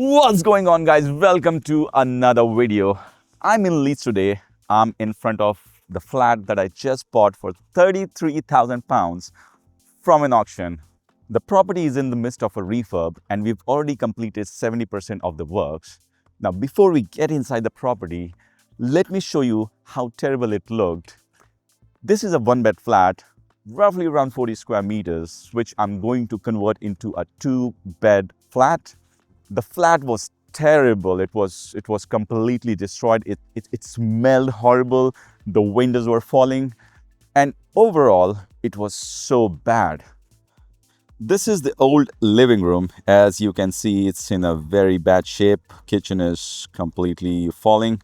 What's going on, guys? Welcome to another video. I'm in Leeds today. I'm in front of the flat that I just bought for £33,000 from an auction. The property is in the midst of a refurb and we've already completed 70% of the works. Now, before we get inside the property, let me show you how terrible it looked. This is a one-bed flat, roughly around 40 square meters, which I'm going to convert into a two-bed flat. The flat was terrible. It was completely destroyed. It smelled horrible. The windows were falling. And overall, it was so bad. This is the old living room. As you can see, it's in a very bad shape. Kitchen is completely falling.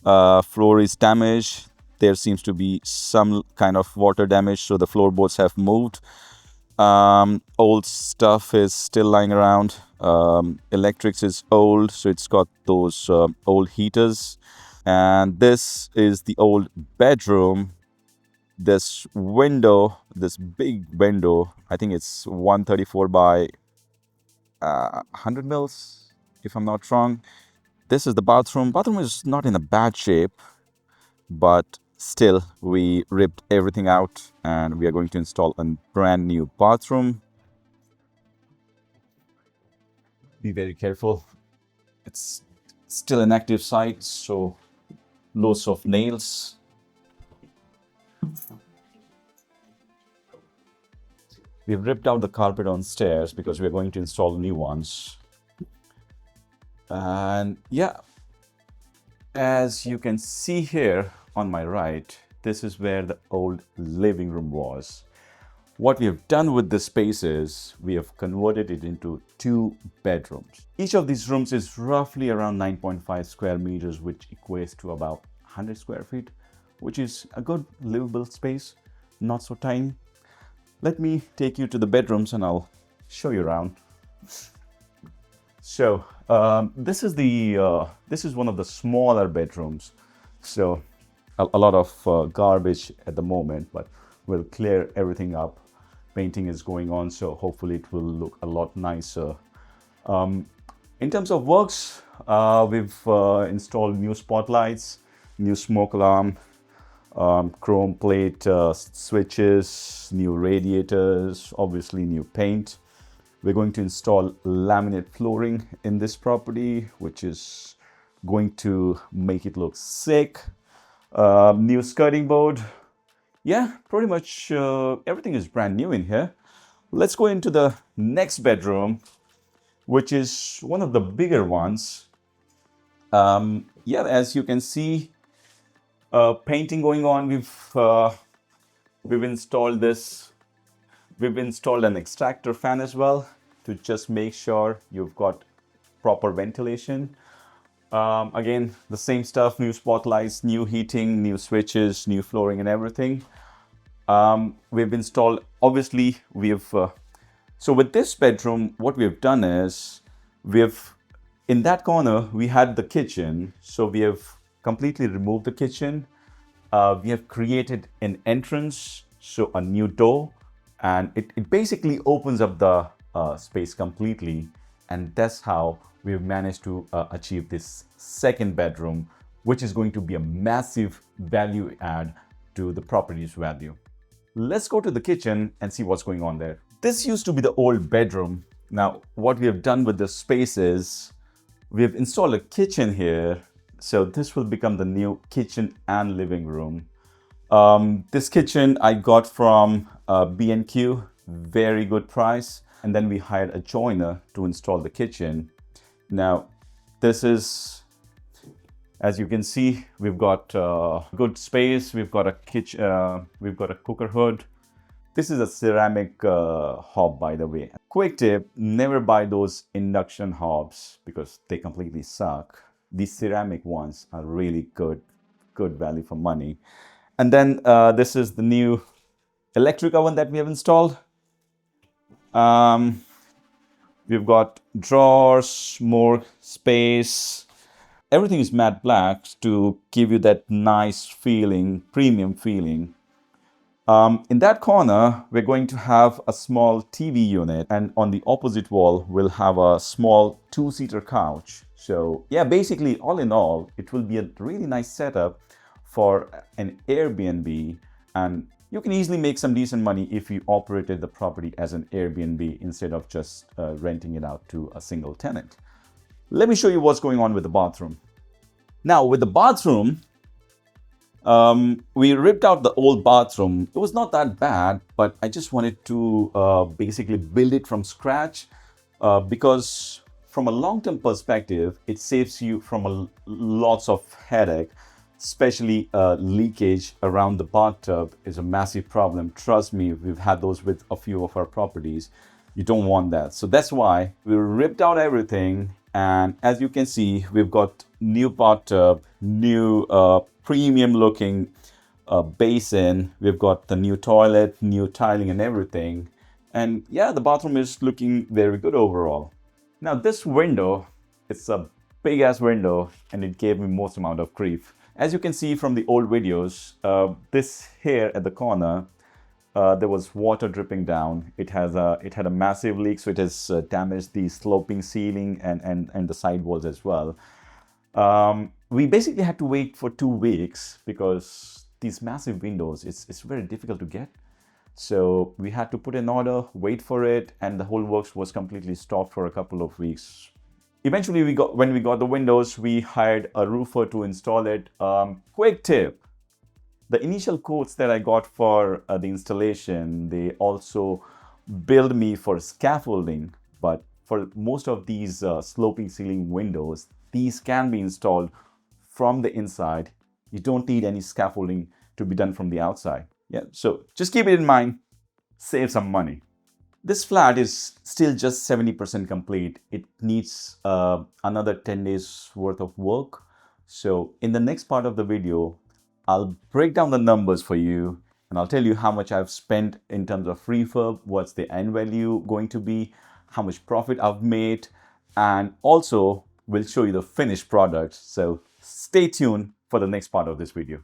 Floor is damaged. There seems to be some kind of water damage, so the floorboards have moved. Old stuff is still lying around. Electrics is old, so it's got those old heaters. And this is the old bedroom. This window, this big window, I think it's 134 by 100 mils, if I'm not wrong. This is the bathroom. Bathroom is not in a bad shape, but still, we ripped everything out and we are going to install a brand new bathroom. Be very careful. It's still an active site, so loads of nails. We've ripped out the carpet on stairs because we're going to install new ones. And yeah, as you can see here on my right, this is where the old living room was. What we have done with this space is we have converted it into two bedrooms. Each of these rooms is roughly around 9.5 square meters, which equates to about 100 square feet, which is a good livable space, not so tiny. Let me take you to the bedrooms and I'll show you around. So this is one of the smaller bedrooms. So a lot of garbage at the moment, but we'll clear everything up. Painting is going on, so hopefully it will look a lot nicer. In terms of works, we've installed new spotlights, new smoke alarm, chrome plate switches, new radiators, obviously new paint. We're going to install laminate flooring in this property, which is going to make it look sick. New skirting board. Yeah, pretty much everything is brand new in here. Let's go into the next bedroom, which is one of the bigger ones. Yeah, as you can see, painting going on. We've installed this. We've installed an extractor fan as well to just make sure you've got proper ventilation. Again, the same stuff, new spotlights, new heating, new switches, new flooring and everything. We've installed, obviously, so with this bedroom, what we've done is, in that corner, we had the kitchen. So we have completely removed the kitchen. We have created an entrance, so a new door, and it basically opens up the space completely. And that's how we've managed to achieve this second bedroom, which is going to be a massive value add to the property's value. Let's go to the kitchen and see what's going on there. This used to be the old bedroom. Now, what we have done with this space is we have installed a kitchen here. So this will become the new kitchen and living room. This kitchen I got from B&Q, very good price. And then we hired a joiner to install the kitchen. Now, this is, as you can see, we've got good space. We've got a kitchen, we've got a cooker hood. This is a ceramic hob, by the way. Quick tip, never buy those induction hobs because they completely suck. These ceramic ones are really good value for money. And then this is the new electric oven that we have installed. We've got drawers, more space. Everything is matte black to give you that nice feeling, premium feeling. In that corner, we're going to have a small TV unit, and on the opposite wall, we'll have a small two-seater couch. So yeah, basically, all in all, it will be a really nice setup for an Airbnb, and you can easily make some decent money if you operated the property as an Airbnb instead of just renting it out to a single tenant. Let me show you what's going on with the bathroom. Now, with the bathroom, we ripped out the old bathroom. It was not that bad, but I just wanted to basically build it from scratch because from a long-term perspective, it saves you from lots of headache, especially leakage around the bathtub is a massive problem. Trust me, we've had those with a few of our properties. You don't want that. So that's why we ripped out everything. And as you can see, we've got new bathtub, new premium looking basin. We've got the new toilet, new tiling and everything. And yeah, the bathroom is looking very good overall. Now this window, it's a big ass window and it gave me most amount of grief. As you can see from the old videos, this here at the corner, there was water dripping down. It had a massive leak, so it has damaged the sloping ceiling and the side walls as well. We basically had to wait for 2 weeks because these massive windows, it's very difficult to get. So we had to put an order, wait for it, and the whole works was completely stopped for a couple of weeks. Eventually, when we got the windows, we hired a roofer to install it. Quick tip. The initial quotes that I got for the installation, they also billed me for scaffolding. But for most of these sloping ceiling windows, these can be installed from the inside. You don't need any scaffolding to be done from the outside. Yeah, so just keep it in mind, save some money. This flat is still just 70% complete. It needs another 10 days worth of work. So in the next part of the video, I'll break down the numbers for you and I'll tell you how much I've spent in terms of refurb, what's the end value going to be, how much profit I've made, and also we'll show you the finished product. So stay tuned for the next part of this video.